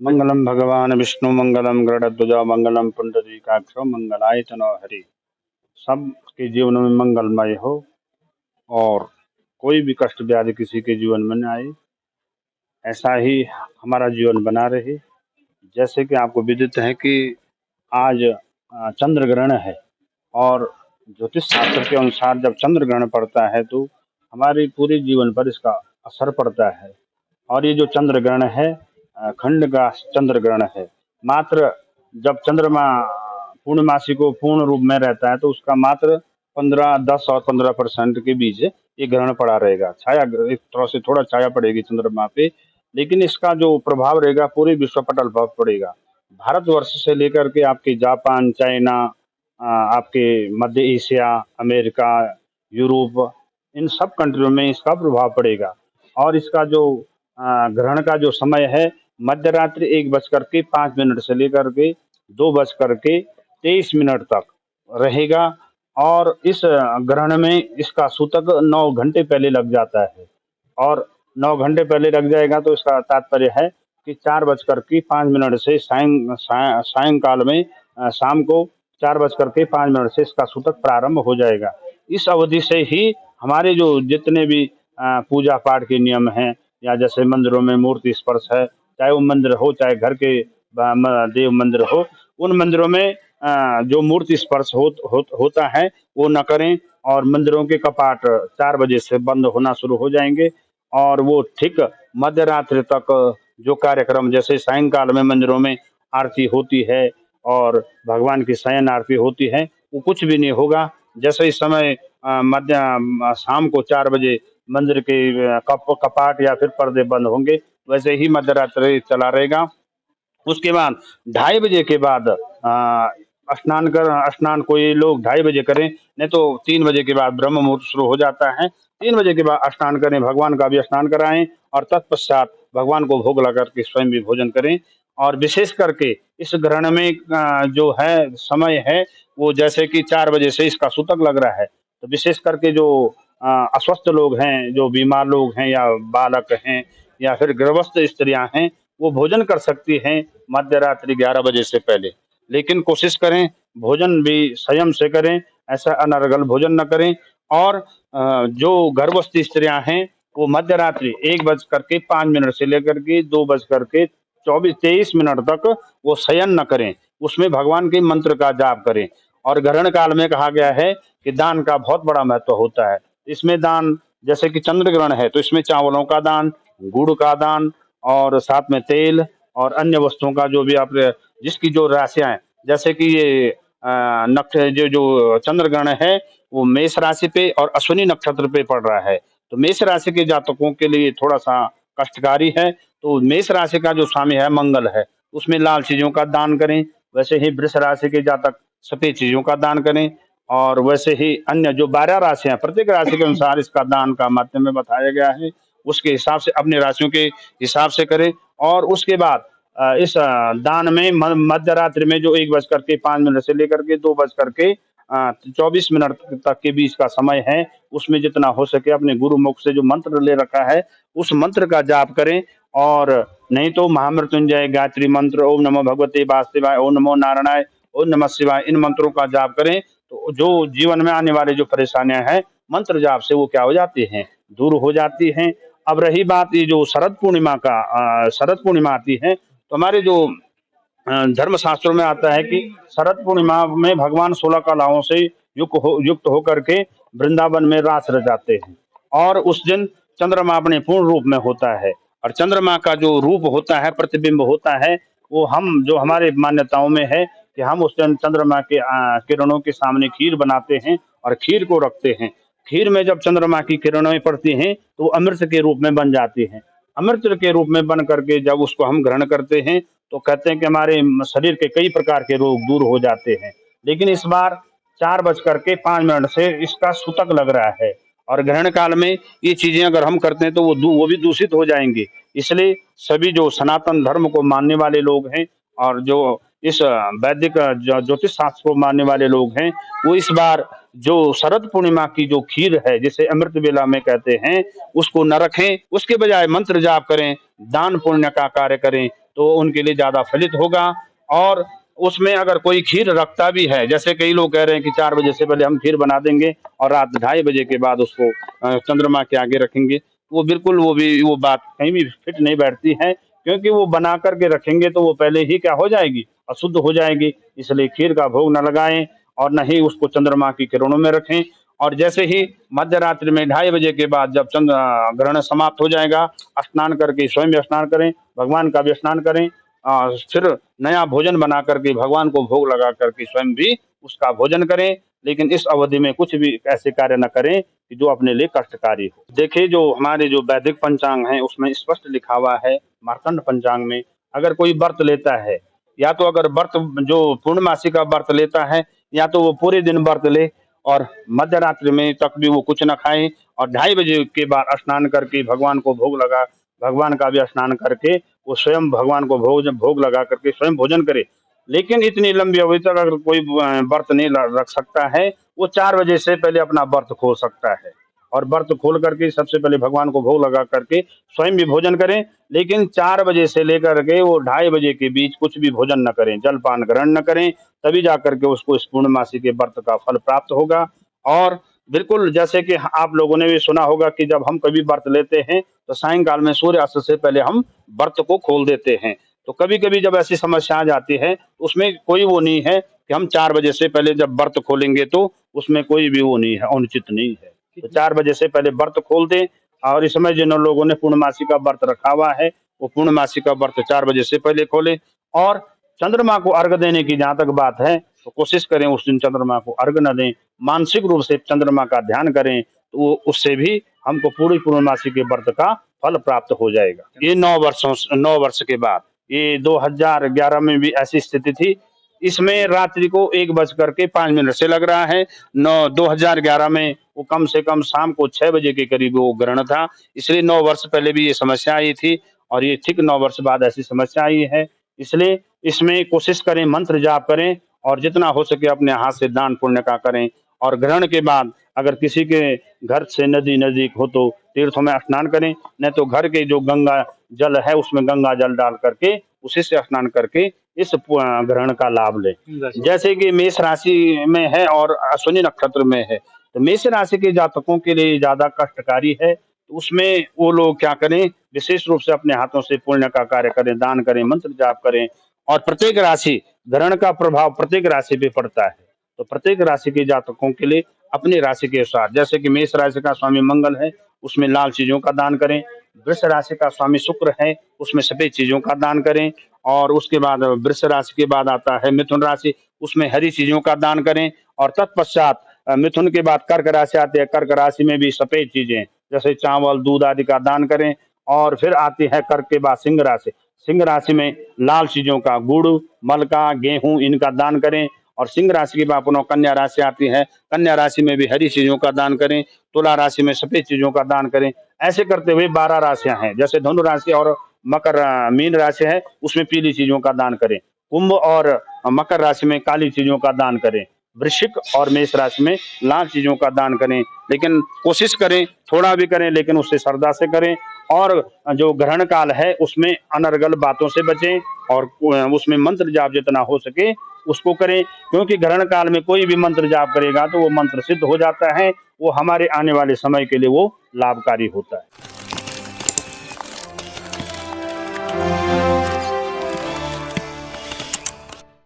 मंगलम भगवान विष्णु मंगलम गरुड़ध्वजा मंगलम पुंडरीकाक्ष मंगलाय तनो हरि। सबके जीवन में मंगलमय हो और कोई भी कष्ट व्याधि किसी के जीवन में न आए, ऐसा ही हमारा जीवन बना रहे। जैसे कि आपको विदित है कि आज चंद्र ग्रहण है और ज्योतिष शास्त्र के अनुसार जब चंद्र ग्रहण पड़ता है तो हमारे पूरे जीवन पर इसका असर पड़ता है। और ये जो चंद्र ग्रहण है खंड का चंद्र ग्रहण है। मात्र जब चंद्रमा पूर्णमासी को पूर्ण रूप में रहता है तो उसका मात्र 10 और 15% के बीच ये ग्रहण पड़ा रहेगा। छाया एक तरह से थोड़ा छाया पड़ेगी चंद्रमा पे, लेकिन इसका जो प्रभाव रहेगा पूरे विश्व पटल पर पड़ेगा। भारतवर्ष से लेकर के आपके जापान, चाइना, आपके मध्य एशिया, अमेरिका, यूरोप, इन सब कंट्रियों में इसका प्रभाव पड़ेगा। और इसका जो ग्रहण का जो समय है मध्य रात्रि 1:05 से लेकर के 2:23 तक रहेगा। और इस ग्रहण में इसका सूतक 9 घंटे पहले लग जाता है। और 9 घंटे पहले लग जाएगा तो इसका तात्पर्य है कि 4:05 से सायंकाल में शाम को 4:05 से इसका सूतक प्रारंभ हो जाएगा। इस अवधि से ही हमारे जो जितने भी पूजा पाठ के नियम हैं, या जैसे मंदिरों में मूर्ति स्पर्श है, चाहे वो मंदिर हो चाहे घर के देव मंदिर हो, उन मंदिरों में जो मूर्ति स्पर्श होता है वो न करें। और मंदिरों के कपाट 4 बजे से बंद होना शुरू हो जाएंगे और वो ठीक मध्य रात्रि तक जो कार्यक्रम, जैसे सायंकाल में मंदिरों में आरती होती है और भगवान की शयन आरती होती है, वो कुछ भी नहीं होगा। जैसे इस समय शाम को 4 बजे मंदिर के कपाट या फिर पर्दे बंद होंगे, वैसे ही मध्य रात्रि चला रहेगा। उसके बाद 2:30 बजे के बाद स्नान कोई लोग 2:30 बजे करें, नहीं तो 3 बजे के बाद ब्रह्म मुहूर्त शुरू हो जाता है। 3 बजे के बाद स्नान करें, भगवान का भी स्नान कराएं और तत्पश्चात भगवान को भोग लगा के स्वयं भी भोजन करें। और विशेष करके इस ग्रहण में जो है समय है वो जैसे कि 4 बजे से इसका सूतक लग रहा है, तो विशेष करके जो अस्वस्थ लोग हैं, जो बीमार लोग हैं या बालक हैं या फिर गर्भस्थ स्त्रियां हैं, वो भोजन कर सकती हैं मध्य रात्रि 11 बजे से पहले। लेकिन कोशिश करें भोजन भी संयम से करें, ऐसा अनर्गल भोजन न करें। और जो गर्भवती स्त्रियां हैं वो मध्य रात्रि 1:05 से लेकर के 2:23 तक वो शयन न करें, उसमें भगवान के मंत्र का जाप करें। और ग्रहण काल में कहा गया है कि दान का बहुत बड़ा महत्व होता है। इसमें दान, जैसे कि चंद्र ग्रहण है तो इसमें चावलों का दान, गुड़ का दान और साथ में तेल और अन्य वस्तुओं का जो भी आप जिसकी जो राशियां हैं, जैसे कि ये नक्ष जो जो चंद्र ग्रहण है वो मेष राशि पे और अश्विनी नक्षत्र पे पड़ रहा है, तो मेष राशि के जातकों के लिए थोड़ा सा कष्टकारी है। तो मेष राशि का जो स्वामी है मंगल है, उसमें लाल चीजों का दान करें। वैसे ही वृष राशि के जातक सफेद चीजों का दान करें। और वैसे ही अन्य जो 12 राशियां, प्रत्येक राशि के अनुसार इसका दान का माध्यम में बताया गया है, उसके हिसाब से अपनी राशियों के हिसाब से करें। और उसके बाद इस दान में मध्य रात्रि में जो 1:05 से लेकर के 2:24 तक के बीच का समय है, उसमें जितना हो सके अपने गुरु मुख से जो मंत्र ले रखा है उस मंत्र का जाप करें। और नहीं तो महामृत्युंजय, गायत्री मंत्र, ओम नमो भगवते वासुदेवाय, ओम नमो नारायणाय, ओम नमः शिवाय, इन मंत्रों का जाप करें तो जो जीवन में आने वाले जो परेशानियां हैं मंत्र जाप से वो क्या हो जाती हैं, दूर हो जाती हैं। अब रही बात ये जो शरद पूर्णिमा का, शरद पूर्णिमा आती है तो हमारे जो धर्म शास्त्रों में आता है कि शरद पूर्णिमा में भगवान 16 कलाओं से युक्त होकर के वृंदावन में रास रचाते हैं। और उस दिन चंद्रमा अपने पूर्ण रूप में होता है। और चंद्रमा का जो रूप होता है, प्रतिबिंब होता है, वो हम जो हमारे मान्यताओं में है कि हम उस दिन चंद्रमा के किरणों के सामने खीर बनाते हैं और खीर को रखते हैं। खीर में जब चंद्रमा की किरणें पड़ती हैं तो वो अमृत के रूप में बन जाती हैं। अमृत के रूप में बन करके जब उसको हम ग्रहण करते हैं तो कहते हैं कि हमारे शरीर के कई प्रकार के रोग दूर हो जाते हैं। लेकिन इस बार 4:05 से इसका सूतक लग रहा है और ग्रहण काल में ये चीजें अगर हम करते हैं तो वो भी दूषित हो जाएंगी। इसलिए सभी जो सनातन धर्म को मानने वाले लोग हैं और जो इस वैदिक ज्योतिष शास्त्र को मानने वाले लोग हैं, वो इस बार जो शरद पूर्णिमा की जो खीर है जिसे अमृत बेला में कहते हैं, उसको न रखें, उसके बजाय मंत्र जाप करें, दान पुण्य का कार्य करें। तो उनके लिए ज़्यादा फलित होगा। और उसमें अगर कोई खीर रखता भी है, जैसे कई लोग कह रहे हैं कि 4 बजे से पहले हम खीर बना देंगे और रात 2:30 बजे के बाद उसको चंद्रमा के आगे रखेंगे, वो बिल्कुल वो बात कहीं भी फिट नहीं बैठती है, क्योंकि वो बना कर के रखेंगे तो वो पहले ही क्या हो जाएगी, अशुद्ध हो जाएगी। इसलिए खीर का भोग न लगाएँ और न ही उसको चंद्रमा की किरणों में रखें। और जैसे ही मध्य रात्रि में 2:30 बजे के बाद जब ग्रहण समाप्त हो जाएगा, स्नान करके स्वयं भी स्नान करें, भगवान का भी स्नान करें। फिर नया भोजन बना कर के भगवान को भोग लगा कर के स्वयं भी उसका भोजन करें, लेकिन इस अवधि में कुछ भी ऐसे कार्य न करें कि जो अपने लिए कष्टकारी हो। देखिए, जो हमारे जो वैदिक पंचांग हैं, उसमें स्पष्ट लिखा हुआ है, मार्तंड पंचांग में, अगर कोई व्रत लेता है, या तो अगर व्रत जो पूर्णमासी का व्रत लेता है, या तो वो पूरे दिन व्रत ले और मध्य रात्रि में तक भी वो कुछ न खाए और 2:30 बजे के बाद स्नान करके भगवान को भोग लगा, भगवान का भी स्नान करके वो स्वयं भगवान को भोग लगा करके स्वयं भोजन करे। लेकिन इतनी लंबी अवधि तक अगर कोई व्रत नहीं रख सकता है, वो 4 बजे से पहले अपना व्रत खोल सकता है और व्रत खोल करके सबसे पहले भगवान को भोग लगा करके स्वयं भी भोजन करें। लेकिन 4 बजे से लेकर के वो 2:30 बजे के बीच कुछ भी भोजन न करें, जलपान ग्रहण न करें, तभी जाकर के उसको इस पूर्णमासी के व्रत का फल प्राप्त होगा। और बिल्कुल जैसे कि आप लोगों ने भी सुना होगा कि जब हम कभी व्रत लेते हैं, तो सायंकाल में सूर्यास्त से पहले हम व्रत को खोल देते हैं। तो कभी-कभी जब ऐसी समस्या आ जाती है, तो उसमें कोई वो नहीं है कि हम 4 बजे से पहले जब व्रत खोलेंगे तो उसमें कोई भी वो नहीं है, अनुचित नहीं है। तो 4 बजे से पहले व्रत खोल दें। और इस समय जिन लोगों ने पूर्णमासी का व्रत रखा हुआ है, वो पूर्णमासी का व्रत 4 बजे से पहले खोलें। और चंद्रमा को अर्घ देने की जहाँ तक बात है, तो कोशिश करें उस दिन चंद्रमा को अर्घ न दें, मानसिक रूप से चंद्रमा का ध्यान करें, तो वो उससे भी हमको पूरी पूर्णमासी के व्रत का फल प्राप्त हो जाएगा। ये 9 वर्ष के बाद, ये 2011 में भी ऐसी स्थिति थी। इसमें रात्रि को 1:05 से लग रहा है। 2011 में वो कम से कम शाम को 6 बजे के करीब वो ग्रहण था। इसलिए 9 वर्ष पहले भी ये समस्या आई थी और ये ठीक 9 वर्ष बाद ऐसी समस्या आई है। इसलिए इसमें कोशिश करें, मंत्र जाप करें और जितना हो सके अपने हाथ से दान पुण्य का करें। और ग्रहण के बाद अगर किसी के घर से नदी नज़दीक हो तो तीर्थों में स्नान करें, नहीं तो घर के जो गंगा जल है उसमें गंगा जल डाल करके उसी से स्नान करके इस ग्रहण का लाभ लें। जैसे कि मेष राशि में है और अश्विनी नक्षत्र में है, तो मेष राशि के जातकों के लिए ज़्यादा कष्टकारी है। तो उसमें वो लोग क्या करें, विशेष रूप से अपने हाथों से पुण्य का कार्य करें, दान करें, मंत्र जाप करें। और प्रत्येक राशि, ग्रहण का प्रभाव प्रत्येक राशि पे पड़ता है। तो प्रत्येक राशि के जातकों के लिए अपनी राशि के अनुसार, जैसे कि मेष राशि का स्वामी मंगल है, उसमें लाल चीज़ों का दान करें। वृष राशि का स्वामी शुक्र है, उसमें सफ़ेद चीज़ों का दान करें। और उसके बाद वृष राशि के बाद आता है मिथुन राशि, उसमें हरी चीज़ों का दान करें। और तत्पश्चात मिथुन के बाद कर्क राशि आती है, कर्क राशि में भी सफ़ेद चीज़ें जैसे चावल, दूध आदि का दान करें। और फिर आती है कर्क के बाद सिंह राशि, सिंह राशि में लाल चीज़ों का गुड़, मलका, गेहूँ इनका दान करें। और सिंह राशि के बाद पुनः कन्या राशि आती है, कन्या राशि में भी हरी चीज़ों का दान करें, तुला राशि में सफ़ेद चीज़ों का दान करें। ऐसे करते हुए 12 राशियाँ हैं, जैसे धनु राशि और मीन राशि है, उसमें पीली चीज़ों का दान करें। कुंभ और मकर राशि में काली चीज़ों का दान करें। वृश्चिक और मेष राशि में लाल चीज़ों का दान करें। लेकिन कोशिश करें, थोड़ा भी करें लेकिन उससे श्रद्धा से करें। और जो ग्रहण काल है उसमें अनर्गल बातों से बचें और उसमें मंत्र जाप जितना हो सके उसको करें, क्योंकि ग्रहण काल में कोई भी मंत्र जाप करेगा तो वो मंत्र सिद्ध हो जाता है, वो हमारे आने वाले समय के लिए वो लाभकारी होता है।